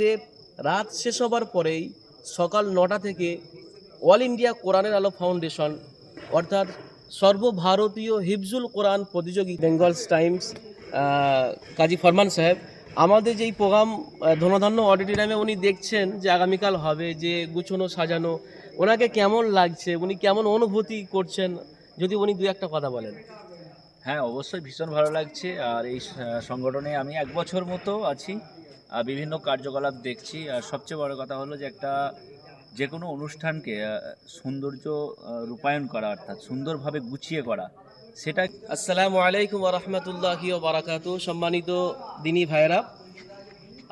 রাত শেষ হবার পরেই সকাল ৯টা থেকে অল ইন্ডিয়া কোরআনের আলো ফাউন্ডেশন অর্থাৎ সর্বভারতীয় হিফজুল কোরআন প্রতিযোগিতা বেঙ্গলস টাইমস কাজী ফরমান সাহেব আমাদের যেই প্রোগ্রাম ধনধান্য অডিটোরিয়ামে উনি দেখছেন যে আগামীকাল হবে, যে গুছানো সাজানো, ওনাকে কেমন লাগছে, উনি কেমন অনুভূতি করছেন, যদি উনি দু একটা কথা বলেন। হ্যাঁ, অবশ্যই ভীষণ ভালো লাগছে। আর এই সংগঠনে আমি ১ বছর মতো আছি। বিভিন্ন কার্যকলাপ দেখছি। আর সবচেয়ে বড় কথা হলো যে যে কোনো অনুষ্ঠানকে সৌন্দর্য রূপায়ণ করা, অর্থাৎ সুন্দরভাবে গুছিয়ে করা, সেটা। আসসালামু আলাইকুম ওয়া রাহমাতুল্লাহি ওয়া বারাকাতুহু। সম্মানিত দিনী ভাইরা,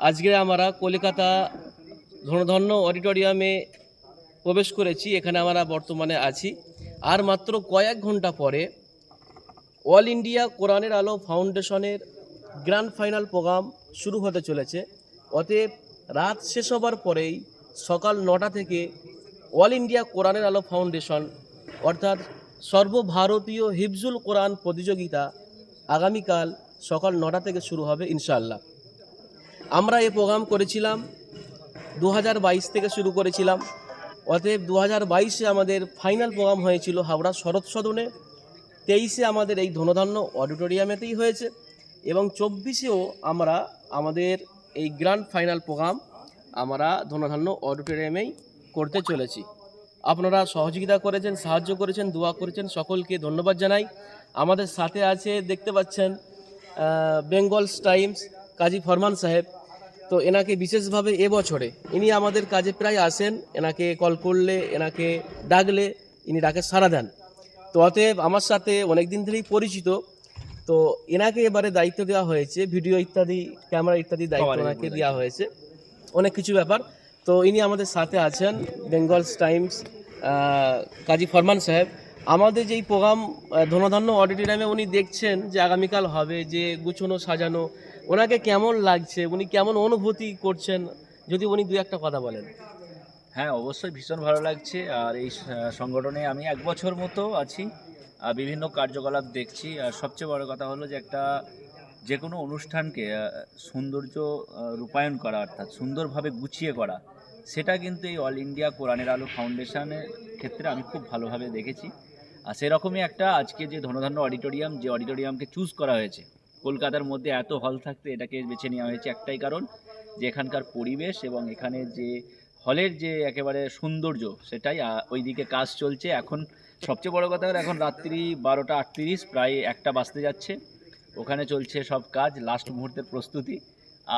আজকে আমরা কলকাতা ধনধান্য অডিটোরিয়ামে প্রবেশ করেছি। এখানে আমরা বর্তমানে আছি। আর মাত্র কয়েক ঘন্টা পরে অল ইন্ডিয়া কোরআনের আলো ফাউন্ডেশনের গ্র্যান্ড ফাইনাল প্রোগ্রাম শুরু হতে চলেছে। অতএব রাত শেষ হবার পরেই সকাল ৯টা থেকে অল ইন্ডিয়া কোরআনের আলো ফাউন্ডেশন অর্থাৎ সর্বভারতীয় হিফজুল কোরআন প্রতিযোগিতা আগামীকাল সকাল ৯টা থেকে শুরু হবে ইনশাআল্লাহ। আমরা এই প্রোগ্রাম করেছিলাম 2022 থেকে শুরু করেছিলাম। অতএব 2022-এ আমাদের ফাইনাল প্রোগ্রাম হয়েছিল হাওড়া শরৎ সদনে, 23-এ আমাদের এই ধনধান্য অডিটোরিয়ামেতেই হয়েছে এবং 24-এও আমরা আমাদের এই গ্র্যান্ড ফাইনাল প্রোগ্রাম আমরা ধনধান্য অডিটোরিয়ামেই করতে চলেছি। আপনারা সহযোগিতা করেছেন, সাহায্য করেছেন, দোয়া করেছেন, সকলকে ধন্যবাদ জানাই। আমাদের সাথে আছে, দেখতে পাচ্ছেন, বেঙ্গলস টাইমস কাজী ফরমান সাহেব। তো এনাকে বিশেষভাবে এবছরে ইনি আমাদের কাজে প্রায় আসেন, এনাকে কল করলে, এনাকে ডাকলে ইনি ডাকে সাড়া দেন। তো অতএব আমার সাথে অনেক দিন ধরেই পরিচিত। তো এনাকে এবারে দায়িত্ব দেওয়া হয়েছে, ভিডিও ইত্যাদি, ক্যামেরা ইত্যাদি দায়িত্ব ওনাকে দেওয়া হয়েছে, অনেক কিছু ব্যাপার। তো ইনি আমাদের সাথে আছেন বেঙ্গলস টাইমস কাজী ফরমান সাহেব। আমাদের যেই প্রোগ্রাম ধনধান্য অডিটোরিয়ামে উনি দেখছেন যে আগামীকাল হবে, যে গুছানো সাজানো, ওনাকে কেমন লাগছে, উনি কেমন অনুভূতি করছেন, যদি উনি দু একটা কথা বলেন। হ্যাঁ, অবশ্যই ভীষণ ভালো লাগছে। আর এই সংগঠনে আমি ১ বছর মতো আছি। বিভিন্ন কার্যকলাপ দেখছি। আর সবচেয়ে বড় কথা হলো যে যে কোনো অনুষ্ঠানকে সৌন্দর্য রূপায়ণ করা, অর্থাৎ সুন্দরভাবে গুছিয়ে করা, সেটা কিন্তু এই অল ইন্ডিয়া কোরআনের আলো ফাউন্ডেশনের ক্ষেত্রে আমি খুব ভালোভাবে দেখেছি। আর সেরকমই আজকে যে ধনধান্য অডিটোরিয়াম, যে অডিটোরিয়ামকে চুজ করা হয়েছে, কলকাতার মধ্যে এত হল থাকতে এটাকে বেছে নেওয়া হয়েছে একটাই কারণ, যে এখানকার পরিবেশ এবং এখানে যে হলের যে একেবারে সৌন্দর্য, সেটাই। ওইদিকে কাজ চলছে এখন। সবচেয়ে বড় কথা হলো এখন রাত্রি 12টা 38, প্রায় 1টা বাজতে যাচ্ছে। ওখানে চলছে সব কাজ, লাস্ট মুহূর্তের প্রস্তুতি।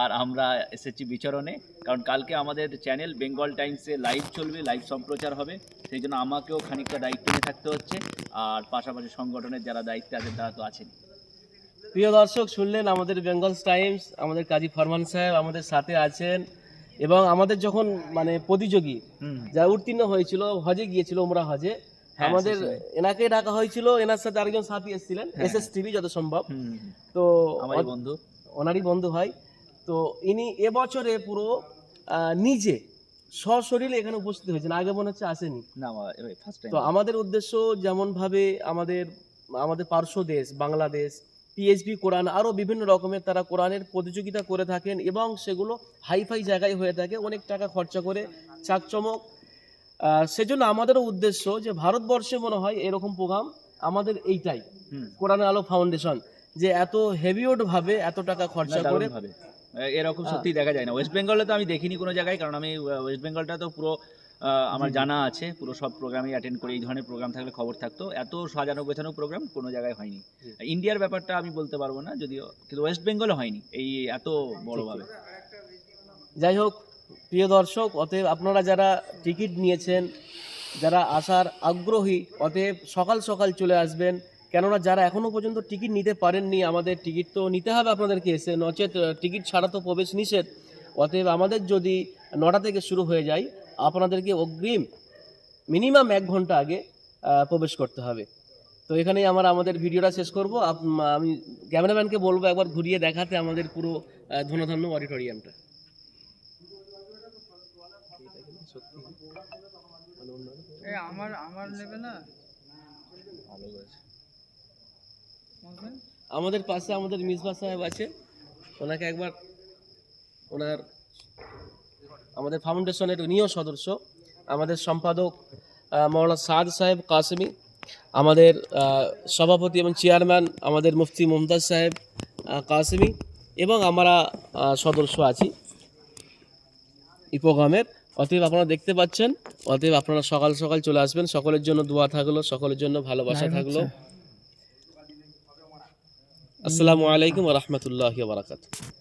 আর আমরা এসেছি বিচরণে, কারণ কালকে আমাদের চ্যানেল বেঙ্গল টাইমসে লাইভ চলবে, লাইভ সম্প্রচার হবে। সেই জন্য আমাকেও খানিকটা দায়িত্ব নিয়ে থাকতে হচ্ছে। আর পাশাপাশি সংগঠনের যারা দায়িত্বে আছেন তারা তো আছেন। প্রিয় দর্শক, শুনলেন আমাদের বেঙ্গলস টাইমস, আমাদের কাজী ফরমান সাহেব আমাদের সাথে আছেন। এবং আমাদের যখন প্রতিযোগী যারা উত্তীর্ণ হয়েছিল, হজে গিয়েছিল, উমরা হজে, আমাদের এনাকে ডাকা হয়েছিল, এনার সাথে আরেকজন সাথী এসেছিলেন, এসএস টিভি যত সম্ভব। তো আমারই বন্ধু, ওনারই বন্ধু হয়। তো ইনি এবছরে পুরো নিজে সশরীরে এখানে উপস্থিত হয়েছেন, আগে মনে হচ্ছে আসেনি। না, ফার্স্ট টাইম। তো আমাদের উদ্দেশ্য, যেমনভাবে আমাদের আমাদের পার্শ্ব দেশ বাংলাদেশ পিএইচবি কোরআন, আরও বিভিন্ন রকমের তারা কোরআনের প্রতিযোগিতা করে থাকেন এবং সেগুলো হাইফাই জায়গায় হয়ে থাকে, অনেক টাকা খরচা করে, চাকচমক। সেজন্য আমাদেরও উদ্দেশ্য যে ভারতবর্ষে মনে হয় এরকম প্রোগ্রাম আমাদের এইটাই, কোরআনের আলো ফাউন্ডেশন, যে এত হেভিওডভাবে এত টাকা খরচা করে এরকম সত্যি দেখা যায় না। ওয়েস্ট বেঙ্গলে তো আমি দেখিনি কোনো জায়গায়, কারণ আমি ওয়েস্ট বেঙ্গলটা তো পুরো আমার জানা আছে, পুরো সব প্রোগ্রামই অ্যাটেন্ড করি। এই ধরনের প্রোগ্রাম থাকলে খবর থাকতো, এত সাজানো গোছানো প্রোগ্রাম কোনো জায়গায় হয়নি। ইন্ডিয়ার ব্যাপারটা আমি বলতে পারবো না যদিও, কিন্তু ওয়েস্ট বেঙ্গলে হয়নি এই এত বড়োভাবে। যাই হোক, প্রিয় দর্শক, অতএব আপনারা যারা টিকিট নিয়েছেন, যারা আসার আগ্রহী, অতএব সকাল সকাল চলে আসবেন। কেননা যারা এখনও পর্যন্ত টিকিট নিতে পারেননি, আমাদের টিকিট তো নিতে হবে আপনাদেরকে এসে, নচেত টিকিট ছাড়া তো প্রবেশ নিষেধ। অতএব আমাদের যদি 9টা থেকে শুরু হয়ে যায়, আপনাদেরকে অগ্রিম মিনিমাম 1 ঘন্টা আগে প্রবেশ করতে হবে। তো এখানেই আমরা আমাদের ভিডিওটা শেষ করব। আমি ক্যামেরাম্যানকে বলবো একবার ঘুরিয়ে দেখাতে আমাদের পুরো ধনধান্য অডিটোরিয়ামটা। আমাদের পাশে আমাদের মিসবা সাহেব আছে, ওনাকে একবার ওনার আমাদের ফাউন্ডেশনের উনিও সদস্য, আমাদের সম্পাদক মৌলানা সাদ সাহেব কাসেমি, আমাদের সভাপতি এবং চেয়ারম্যান আমাদের মুফতি মুমতাজ সাহেব কাসেমি, এবং আমরা সদস্য আছি এই প্রোগ্রামের। অতএব আপনারা দেখতে পাচ্ছেন, অতএব আপনারা সকাল সকাল চলে আসবেন। সকলের জন্য দোয়া থাকলো, সকলের জন্য ভালোবাসা থাকলো। আসসালামু আলাইকুম ওয়া রাহমাতুল্লাহি ওয়া বারাকাতুহু।